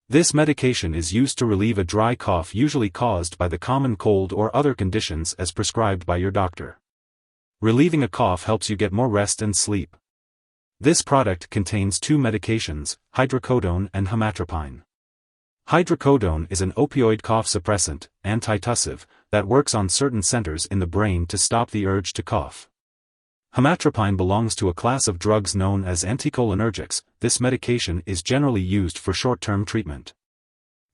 This medication is used to relieve a dry cough usually caused by the common cold or other conditions as prescribed by your doctor. Relieving a cough helps you get more rest and sleep. This product contains two medications, Hydrocodone and Homatropine. Hydrocodone is an opioid cough suppressant, antitussive, that works on certain centers in the brain to stop the urge to cough. Homatropine belongs to a class of drugs known as anticholinergics. This medication is generally used for short-term treatment.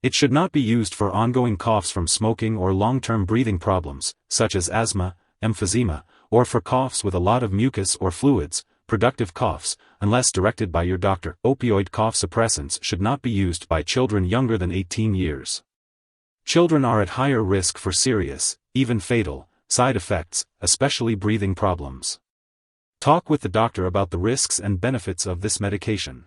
It should not be used for ongoing coughs from smoking or long-term breathing problems, such as asthma, emphysema, or for coughs with a lot of mucus or fluids, productive coughs, unless directed by your doctor. Opioid cough suppressants should not be used by children younger than 18 years. Children are at higher risk for serious, even fatal, side effects, especially breathing problems. Talk with the doctor about the risks and benefits of this medication.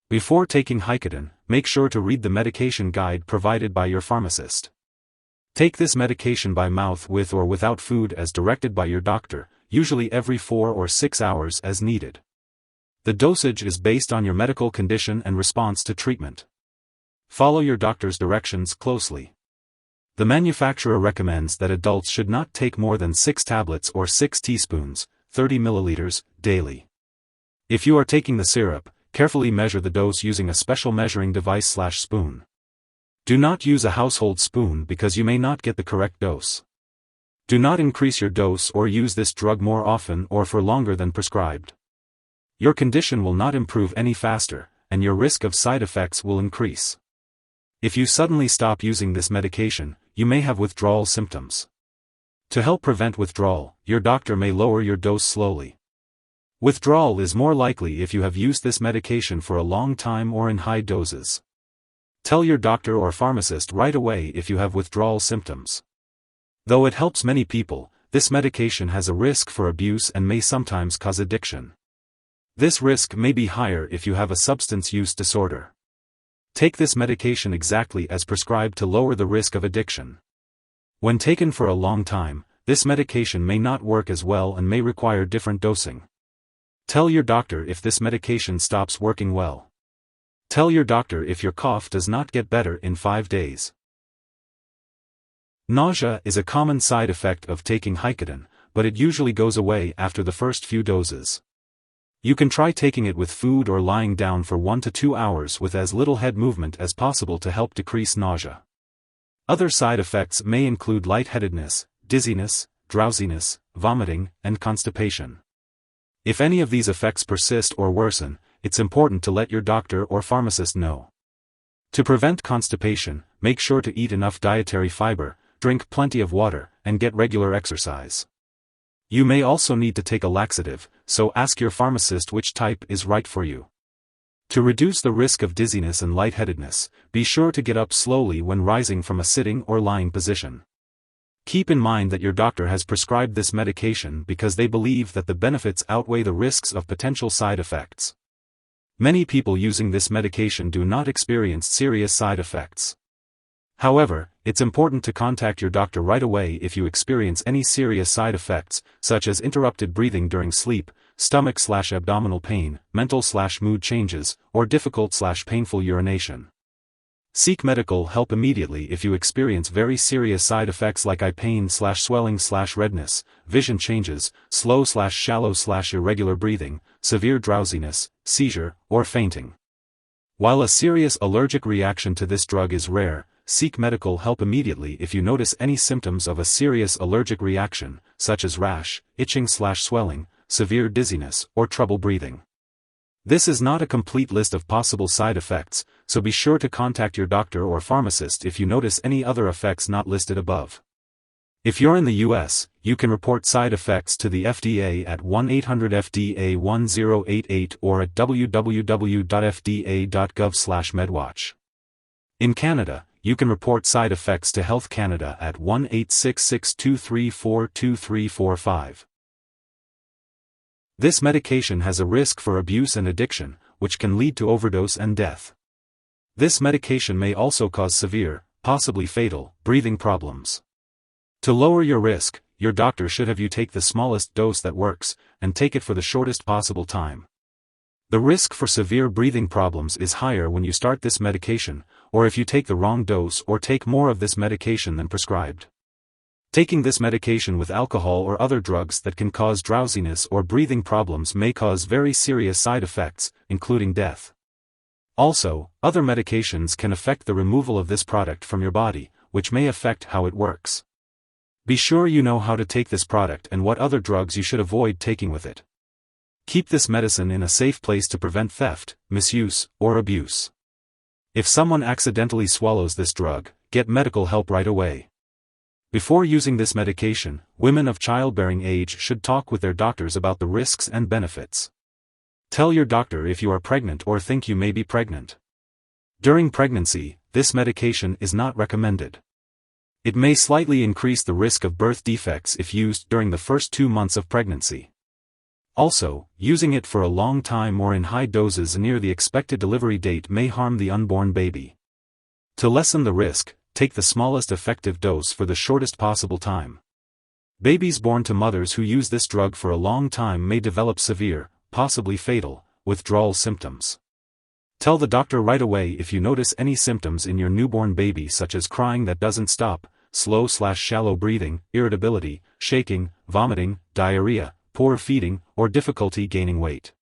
Before taking Hycodan, make sure to read the medication guide provided by your pharmacist. Take this medication by mouth with or without food as directed by your doctor, usually every 4 or 6 hours as needed. The dosage is based on your medical condition and response to treatment. Follow your doctor's directions closely. The manufacturer recommends that adults should not take more than 6 tablets or 6 teaspoons, 30 milliliters, daily. If you are taking the syrup, carefully measure the dose using a special measuring device/spoon. Do not use a household spoon because you may not get the correct dose. Do not increase your dose or use this drug more often or for longer than prescribed. Your condition will not improve any faster, and your risk of side effects will increase. If you suddenly stop using this medication, you may have withdrawal symptoms. To help prevent withdrawal, your doctor may lower your dose slowly. Withdrawal is more likely if you have used this medication for a long time or in high doses. Tell your doctor or pharmacist right away if you have withdrawal symptoms. Though it helps many people, this medication has a risk for abuse and may sometimes cause addiction. This risk may be higher if you have a substance use disorder. Take this medication exactly as prescribed to lower the risk of addiction. When taken for a long time, this medication may not work as well and may require different dosing. Tell your doctor if this medication stops working well. Tell your doctor if your cough does not get better in 5 days. Nausea is a common side effect of taking Hycodan, but it usually goes away after the first few doses. You can try taking it with food or lying down for 1 to 2 hours with as little head movement as possible to help decrease nausea. Other side effects may include lightheadedness, dizziness, drowsiness, vomiting, and constipation. If any of these effects persist or worsen, it's important to let your doctor or pharmacist know. To prevent constipation, make sure to eat enough dietary fiber, drink plenty of water, and get regular exercise. You may also need to take a laxative, so ask your pharmacist which type is right for you. To reduce the risk of dizziness and lightheadedness, be sure to get up slowly when rising from a sitting or lying position. Keep in mind that your doctor has prescribed this medication because they believe that the benefits outweigh the risks of potential side effects. Many people using this medication do not experience serious side effects. However, it's important to contact your doctor right away if you experience any serious side effects, such as interrupted breathing during sleep, stomach/abdominal pain, mental/mood changes, or difficult/painful urination. Seek medical help immediately if you experience very serious side effects like eye pain/swelling/redness, vision changes, slow/shallow/irregular breathing, severe drowsiness, seizure, or fainting. While a serious allergic reaction to this drug is rare, seek medical help immediately if you notice any symptoms of a serious allergic reaction, such as rash, itching/swelling, severe dizziness, or trouble breathing. This is not a complete list of possible side effects, so be sure to contact your doctor or pharmacist if you notice any other effects not listed above. If you're in the US, you can report side effects to the FDA at 1-800-FDA-1088 or at www.fda.gov/medwatch. In Canada, you can report side effects to Health Canada at 1-866-234-2345. This medication has a risk for abuse and addiction, which can lead to overdose and death. This medication may also cause severe, possibly fatal, breathing problems. To lower your risk, your doctor should have you take the smallest dose that works, and take it for the shortest possible time. The risk for severe breathing problems is higher when you start this medication, or if you take the wrong dose or take more of this medication than prescribed. Taking this medication with alcohol or other drugs that can cause drowsiness or breathing problems may cause very serious side effects, including death. Also, other medications can affect the removal of this product from your body, which may affect how it works. Be sure you know how to take this product and what other drugs you should avoid taking with it. Keep this medicine in a safe place to prevent theft, misuse, or abuse. If someone accidentally swallows this drug, get medical help right away. Before using this medication, women of childbearing age should talk with their doctors about the risks and benefits. Tell your doctor if you are pregnant or think you may be pregnant. During pregnancy, this medication is not recommended. It may slightly increase the risk of birth defects if used during the first 2 months of pregnancy. Also, using it for a long time or in high doses near the expected delivery date may harm the unborn baby. To lessen the risk, take the smallest effective dose for the shortest possible time. Babies born to mothers who use this drug for a long time may develop severe, possibly fatal, withdrawal symptoms. Tell the doctor right away if you notice any symptoms in your newborn baby such as crying that doesn't stop, slow/shallow breathing, irritability, shaking, vomiting, diarrhea, poor feeding, or difficulty gaining weight.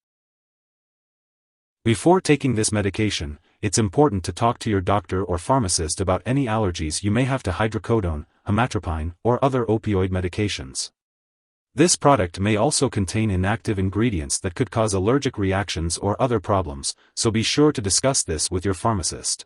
Before taking this medication, it's important to talk to your doctor or pharmacist about any allergies you may have to hydrocodone, Homatropine, or other opioid medications. This product may also contain inactive ingredients that could cause allergic reactions or other problems, so be sure to discuss this with your pharmacist.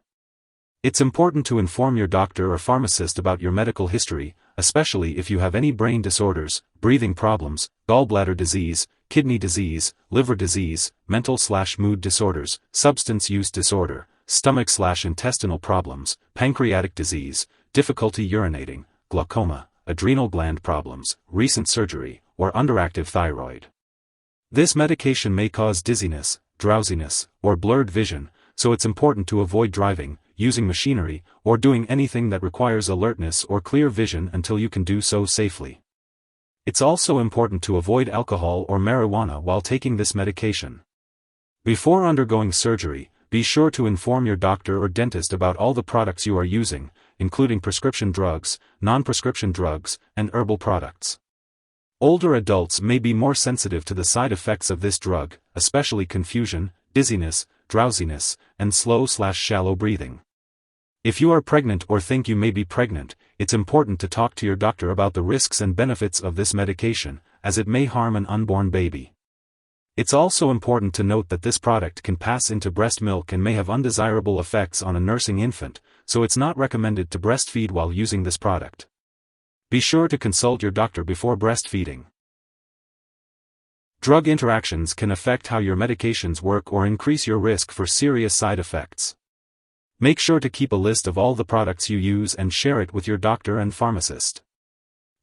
It's important to inform your doctor or pharmacist about your medical history, especially if you have any brain disorders, breathing problems, gallbladder disease, kidney disease, liver disease, mental/mood disorders, substance use disorder, stomach/intestinal problems, pancreatic disease, difficulty urinating, glaucoma, adrenal gland problems, recent surgery, or underactive thyroid. This medication may cause dizziness, drowsiness, or blurred vision, so it's important to avoid driving, using machinery, or doing anything that requires alertness or clear vision until you can do so safely. It's also important to avoid alcohol or marijuana while taking this medication. Before undergoing surgery, be sure to inform your doctor or dentist about all the products you are using, including prescription drugs, non-prescription drugs, and herbal products. Older adults may be more sensitive to the side effects of this drug, especially confusion, dizziness, drowsiness, and slow/shallow breathing. If you are pregnant or think you may be pregnant, it's important to talk to your doctor about the risks and benefits of this medication, as it may harm an unborn baby. It's also important to note that this product can pass into breast milk and may have undesirable effects on a nursing infant, so it's not recommended to breastfeed while using this product. Be sure to consult your doctor before breastfeeding. Drug interactions can affect how your medications work or increase your risk for serious side effects. Make sure to keep a list of all the products you use and share it with your doctor and pharmacist.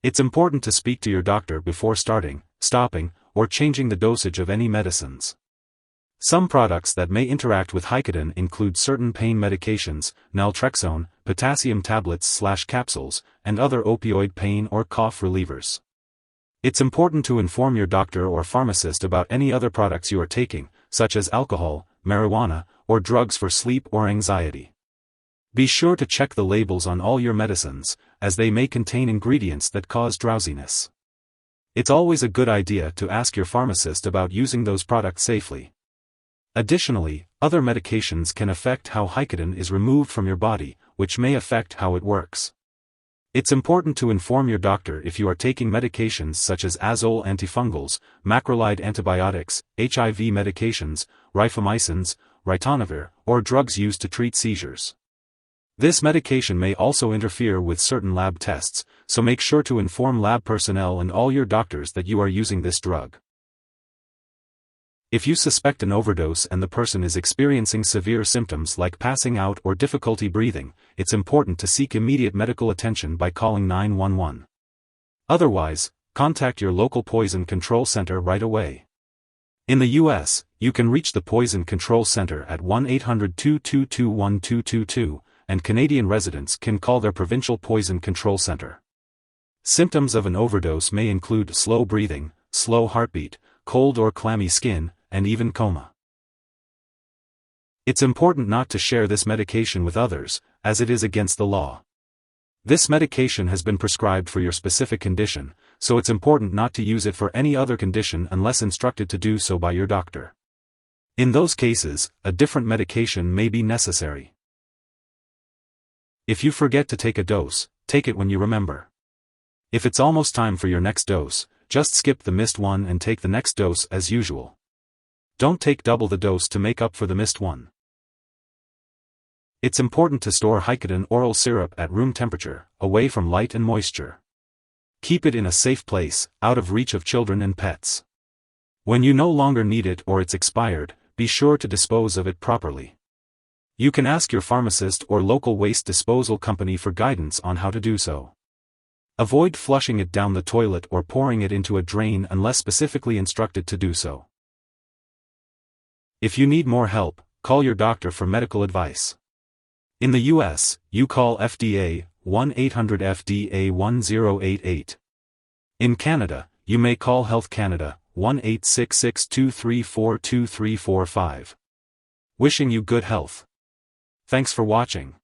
It's important to speak to your doctor before starting, stopping, or changing the dosage of any medicines. Some products that may interact with Hycodan include certain pain medications, naltrexone, potassium tablets/capsules, and other opioid pain or cough relievers. It's important to inform your doctor or pharmacist about any other products you are taking, such as alcohol, marijuana, or drugs for sleep or anxiety. Be sure to check the labels on all your medicines, as they may contain ingredients that cause drowsiness. It's always a good idea to ask your pharmacist about using those products safely. Additionally, other medications can affect how Hycodan is removed from your body, which may affect how it works. It's important to inform your doctor if you are taking medications such as azole antifungals, macrolide antibiotics, HIV medications, rifamycins, ritonavir, or drugs used to treat seizures. This medication may also interfere with certain lab tests, so make sure to inform lab personnel and all your doctors that you are using this drug. If you suspect an overdose and the person is experiencing severe symptoms like passing out or difficulty breathing, it's important to seek immediate medical attention by calling 911. Otherwise, contact your local poison control center right away. In the U.S., you can reach the Poison Control Center at 1-800-222-1222, and Canadian residents can call their provincial poison control center. Symptoms of an overdose may include slow breathing, slow heartbeat, cold or clammy skin, and even coma. It's important not to share this medication with others, as it is against the law. This medication has been prescribed for your specific condition, so it's important not to use it for any other condition unless instructed to do so by your doctor. In those cases, a different medication may be necessary. If you forget to take a dose, take it when you remember. If it's almost time for your next dose, just skip the missed one and take the next dose as usual. Don't take double the dose to make up for the missed one. It's important to store Hycodan oral syrup at room temperature, away from light and moisture. Keep it in a safe place, out of reach of children and pets. When you no longer need it or it's expired, be sure to dispose of it properly. You can ask your pharmacist or local waste disposal company for guidance on how to do so. Avoid flushing it down the toilet or pouring it into a drain unless specifically instructed to do so. If you need more help, call your doctor for medical advice. In the US, you call FDA, 1-800-FDA-1088. In Canada, you may call Health Canada, 1-866-234-2345. Wishing you good health. Thanks for watching.